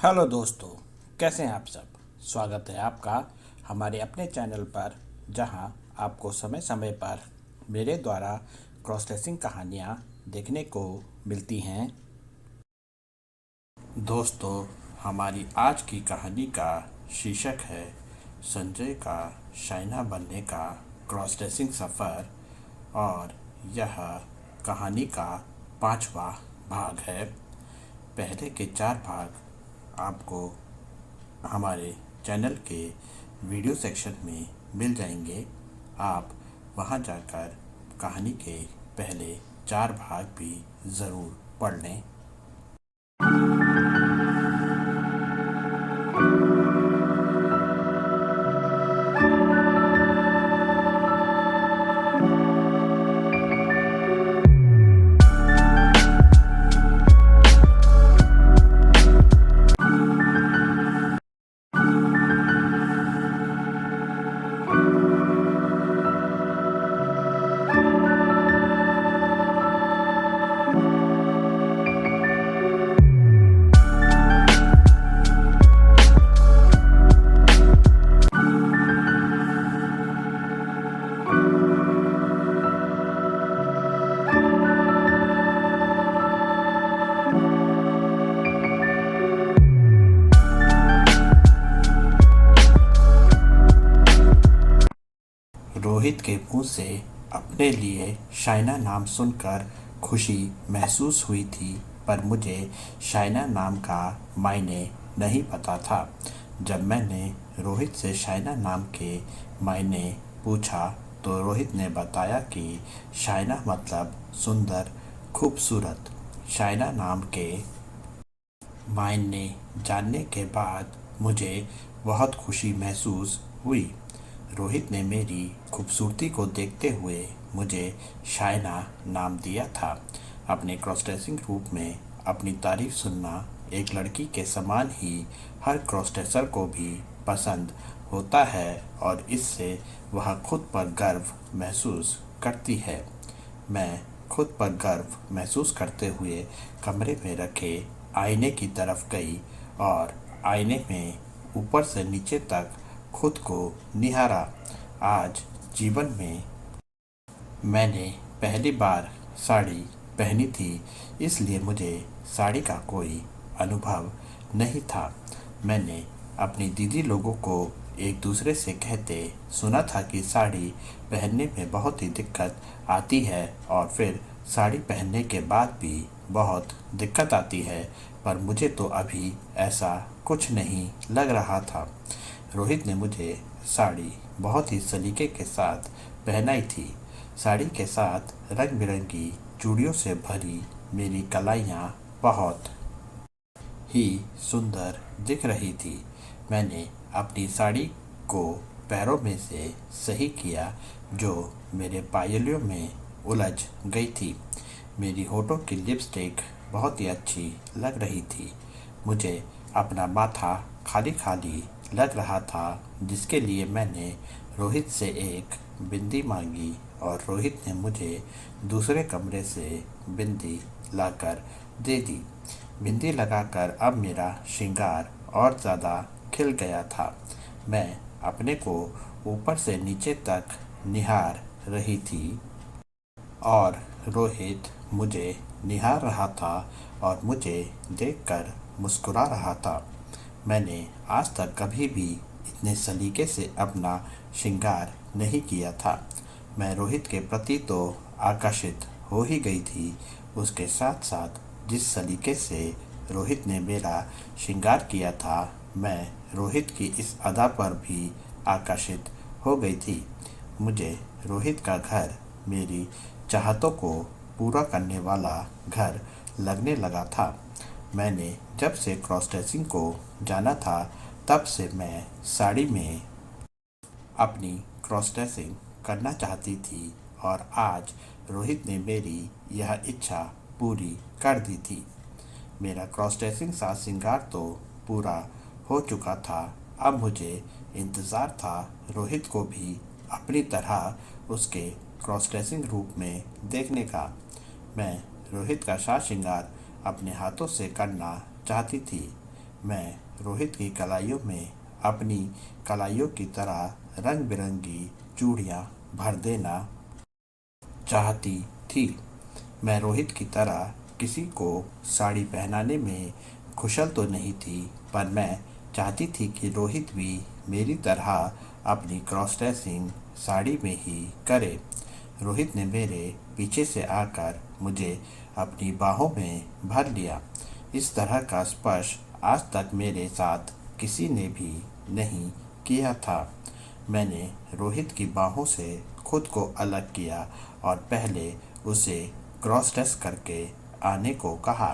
Hello दोस्तों, कैसे हैं आप सब। स्वागत है आपका हमारे अपने चैनल पर, जहां आपको समय समय पर मेरे द्वारा क्रॉस ड्रेसिंग कहानियां देखने को मिलती हैं। दोस्तों, हमारी आज की कहानी का शीर्षक है संजय का शाइना बनने का क्रॉस ड्रेसिंग सफ़र। और यह कहानी का 5वां भाग है। पहले के 4 भाग आपको हमारे चैनल के वीडियो सेक्शन में मिल जाएंगे। आप वहां जाकर कहानी के पहले 4 भाग भी ज़रूर पढ़ लें। रोहित के मुंह से अपने लिए शाइना नाम सुनकर खुशी महसूस हुई थी, पर मुझे शाइना नाम का मायने नहीं पता था। जब मैंने रोहित से शाइना नाम के मायने पूछा तो रोहित ने बताया कि शाइना मतलब सुंदर, खूबसूरत। शाइना नाम के मायने जानने के बाद मुझे बहुत खुशी महसूस हुई। रोहित ने मेरी खूबसूरती को देखते हुए मुझे शाइना नाम दिया था। अपने क्रॉस ड्रेसिंग रूप में अपनी तारीफ सुनना एक लड़की के समान ही हर क्रॉस ड्रेसर को भी पसंद होता है, और इससे वह खुद पर गर्व महसूस करती है। मैं खुद पर गर्व महसूस करते हुए कमरे में रखे आईने की तरफ गई और आईने में ऊपर से नीचे तक खुद को निहारा। आज जीवन में मैंने पहली बार साड़ी पहनी थी, इसलिए मुझे साड़ी का कोई अनुभव नहीं था। मैंने अपनी दीदी लोगों को एक दूसरे से कहते सुना था कि साड़ी पहनने में बहुत ही दिक्कत आती है, और फिर साड़ी पहनने के बाद भी बहुत दिक्कत आती है, पर मुझे तो अभी ऐसा कुछ नहीं लग रहा था। रोहित ने मुझे साड़ी बहुत ही सलीके के साथ पहनाई थी। साड़ी के साथ रंग बिरंगी चूड़ियों से भरी मेरी कलाइयाँ बहुत ही सुंदर दिख रही थी। मैंने अपनी साड़ी को पैरों में से सही किया, जो मेरे पायलियों में उलझ गई थी। मेरी होठों की लिपस्टिक बहुत ही अच्छी लग रही थी। मुझे अपना माथा खाली खाली लग रहा था, जिसके लिए मैंने रोहित से एक बिंदी मांगी, और रोहित ने मुझे दूसरे कमरे से बिंदी लाकर दे दी। बिंदी लगाकर अब मेरा श्रृंगार और ज़्यादा खिल गया था। मैं अपने को ऊपर से नीचे तक निहार रही थी, और रोहित मुझे निहार रहा था और मुझे देखकर मुस्कुरा रहा था। मैंने आज तक कभी भी इतने सलीके से अपना श्रृंगार नहीं किया था। मैं रोहित के प्रति तो आकर्षित हो ही गई थी, उसके साथ साथ जिस सलीके से रोहित ने मेरा श्रृंगार किया था, मैं रोहित की इस अदा पर भी आकर्षित हो गई थी। मुझे रोहित का घर मेरी चाहतों को पूरा करने वाला घर लगने लगा था। मैंने जब से क्रॉस ड्रेसिंग को जाना था, तब से मैं साड़ी में अपनी क्रॉस ड्रेसिंग करना चाहती थी, और आज रोहित ने मेरी यह इच्छा पूरी कर दी थी। मेरा क्रॉस ड्रेसिंग साज श्रृंगार तो पूरा हो चुका था। अब मुझे इंतज़ार था रोहित को भी अपनी तरह उसके क्रॉस ड्रेसिंग रूप में देखने का। मैं रोहित का साज श्रृंगार अपने हाथों से करना चाहती थी। मैं रोहित की कलाइयों में अपनी कलाइयों की तरह रंग बिरंगी चूड़ियाँ भर देना चाहती थी। मैं रोहित की तरह किसी को साड़ी पहनाने में कुशल तो नहीं थी, पर मैं चाहती थी कि रोहित भी मेरी तरह अपनी क्रॉस ड्रेसिंग साड़ी में ही करे। रोहित ने मेरे पीछे से आकर मुझे अपनी बाहों में भर लिया। इस तरह का स्पर्श आज तक मेरे साथ किसी ने भी नहीं किया था। मैंने रोहित की बाहों से खुद को अलग किया और पहले उसे क्रॉस ड्रेस करके आने को कहा।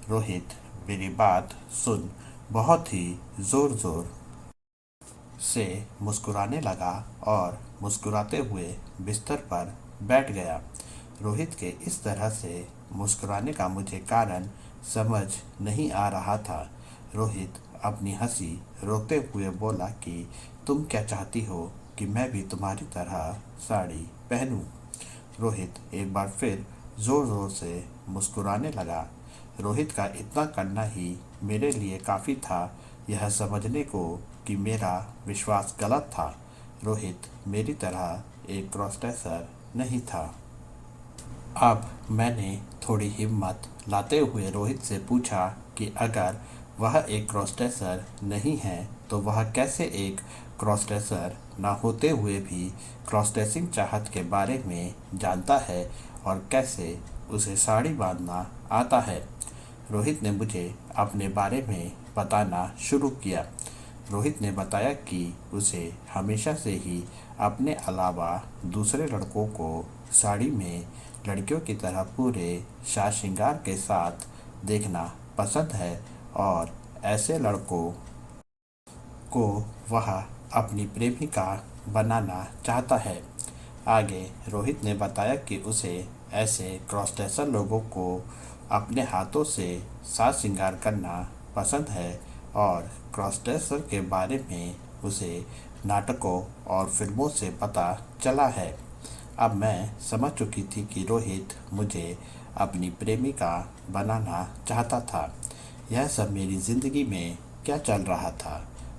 रोहित मेरी बात सुन बहुत ही ज़ोर ज़ोर से मुस्कुराने लगा और मुस्कुराते हुए बिस्तर पर बैठ गया। रोहित के इस तरह से मुस्कुराने का मुझे कारण समझ नहीं आ रहा था। रोहित अपनी हंसी रोकते हुए बोला कि तुम क्या चाहती हो कि मैं भी तुम्हारी तरह साड़ी पहनूं? रोहित एक बार फिर ज़ोर ज़ोर से मुस्कुराने लगा। रोहित का इतना करना ही मेरे लिए काफ़ी था यह समझने को कि मेरा विश्वास गलत था। रोहित मेरी तरह एक क्रॉस ड्रेसर नहीं था। अब मैंने थोड़ी हिम्मत लाते हुए रोहित से पूछा कि अगर वह एक क्रॉस ड्रेसर नहीं है तो वह कैसे एक क्रॉस ड्रेसर न होते हुए भी क्रॉस ड्रेसिंग चाहत के बारे में जानता है और कैसे उसे साड़ी बांधना आता है। रोहित ने मुझे अपने बारे में बताना शुरू किया। रोहित ने बताया कि उसे हमेशा से ही अपने अलावा दूसरे लड़कों को साड़ी में लड़कियों की तरह पूरे साज श्रृंगार के साथ देखना पसंद है और ऐसे लड़कों को वह अपनी प्रेमिका बनाना चाहता है। आगे रोहित ने बताया कि उसे ऐसे क्रॉस ड्रेसर लोगों को अपने हाथों से साज श्रृंगार करना पसंद है और क्रॉस ड्रेसर के बारे में उसे नाटकों और फिल्मों से पता चला है। अब मैं समझ चुकी थी कि रोहित मुझे अपनी प्रेमिका बनाना चाहता था। यह सब मेरी ज़िंदगी में क्या चल रहा था?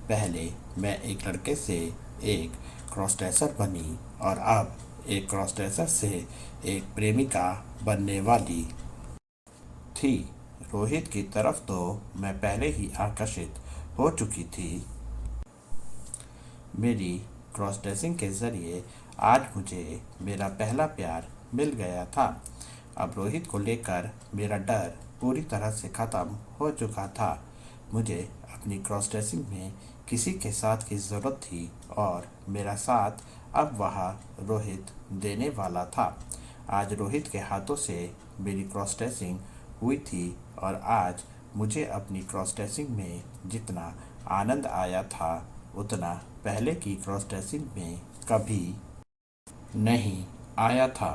पहले मैं एक लड़के से एक क्रॉस ड्रेसर बनी और अब एक क्रॉस ड्रेसर से एक प्रेमिका बनने वाली थी। रोहित की तरफ तो मैं पहले ही आकर्षित हो चुकी थी। मेरी क्रॉस ड्रेसिंग के ज़रिए आज मुझे मेरा पहला प्यार मिल गया था। अब रोहित को लेकर मेरा डर पूरी तरह से ख़त्म हो चुका था। मुझे अपनी क्रॉस ड्रेसिंग में किसी के साथ की ज़रूरत थी और मेरा साथ अब वह रोहित देने वाला था। आज रोहित के हाथों से मेरी क्रॉस ड्रेसिंग हुई थी और आज मुझे अपनी क्रॉस ड्रेसिंग में जितना आनंद आया था उतना पहले की क्रॉस ड्रेसिंग में कभी नहीं आया था।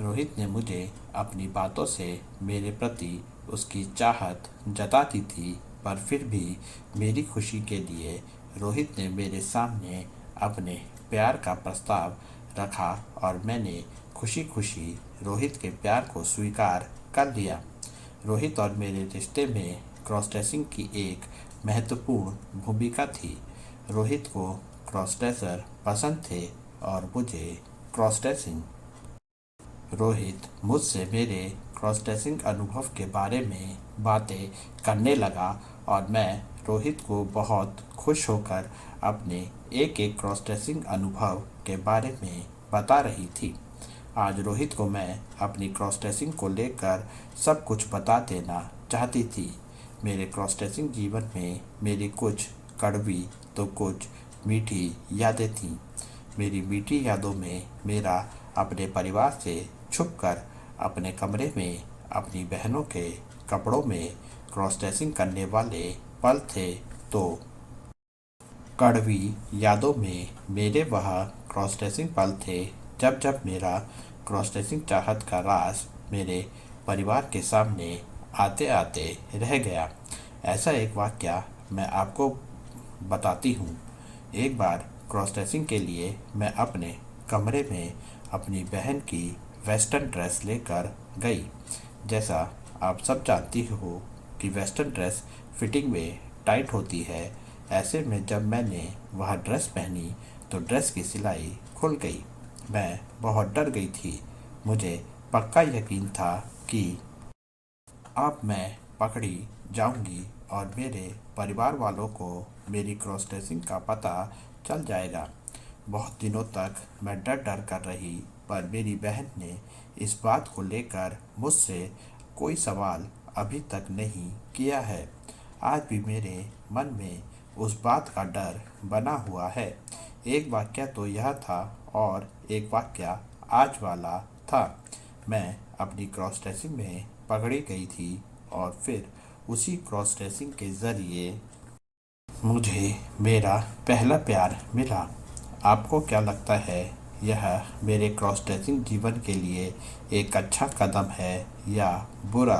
रोहित ने मुझे अपनी बातों से मेरे प्रति उसकी चाहत जता दी थी, पर फिर भी मेरी खुशी के लिए रोहित ने मेरे सामने अपने प्यार का प्रस्ताव रखा और मैंने खुशी खुशी रोहित के प्यार को स्वीकार कर लिया। रोहित और मेरे रिश्ते में क्रॉस ड्रेसिंग की एक महत्वपूर्ण भूमिका थी। रोहित को क्रॉस ड्रेसर पसंद थे और मुझे क्रॉस ड्रेसिंग। रोहित मुझसे मेरे क्रॉस ड्रेसिंग अनुभव के बारे में बातें करने लगा और मैं रोहित को बहुत खुश होकर अपने एक एक क्रॉस ड्रेसिंग अनुभव के बारे में बता रही थी। आज रोहित को मैं अपनी क्रॉस ड्रेसिंग को लेकर सब कुछ बता देना चाहती थी। मेरे क्रॉस ड्रेसिंग जीवन में मेरी कुछ कड़वी तो कुछ मीठी यादें थीं। मेरी मीठी यादों में मेरा अपने परिवार से छुपकर अपने कमरे में अपनी बहनों के कपड़ों में क्रॉस ड्रेसिंग करने वाले पल थे, तो कड़वी यादों में मेरे वह क्रॉस ड्रेसिंग पल थे जब जब मेरा क्रॉस ड्रेसिंग चाहत का राज मेरे परिवार के सामने आते आते रह गया। ऐसा एक वाक़या मैं आपको बताती हूँ। एक बार क्रॉस ड्रेसिंग के लिए मैं अपने कमरे में अपनी बहन की वेस्टर्न ड्रेस लेकर गई। जैसा आप सब जानती हो कि वेस्टर्न ड्रेस फिटिंग में टाइट होती है। ऐसे में जब मैंने वह ड्रेस पहनी तो ड्रेस की सिलाई खुल गई। मैं बहुत डर गई थी। मुझे पक्का यकीन था कि अब मैं पकड़ी जाऊंगी और मेरे परिवार वालों को मेरी क्रॉस ड्रेसिंग का पता चल जाएगा। बहुत दिनों तक मैं डर डर कर रही, पर मेरी बहन ने इस बात को लेकर मुझसे कोई सवाल अभी तक नहीं किया है। आज भी मेरे मन में उस बात का डर बना हुआ है। एक वाक्य तो यह था और एक वाक्य आज वाला था। मैं अपनी क्रॉस ड्रेसिंग में पकड़ी गई थी और फिर उसी क्रॉस ड्रेसिंग के ज़रिए मुझे मेरा पहला प्यार मिला। आपको क्या लगता है, यह मेरे क्रॉस ड्रेसिंग जीवन के लिए एक अच्छा कदम है या बुरा?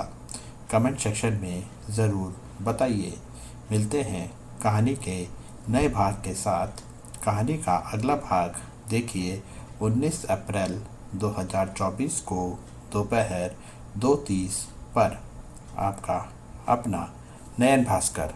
कमेंट सेक्शन में ज़रूर बताइए। मिलते हैं कहानी के नए भाग के साथ। कहानी का अगला भाग देखिए 19 अप्रैल 2024 को दोपहर 2:30 पर। आपका अपना नयन भास्कर।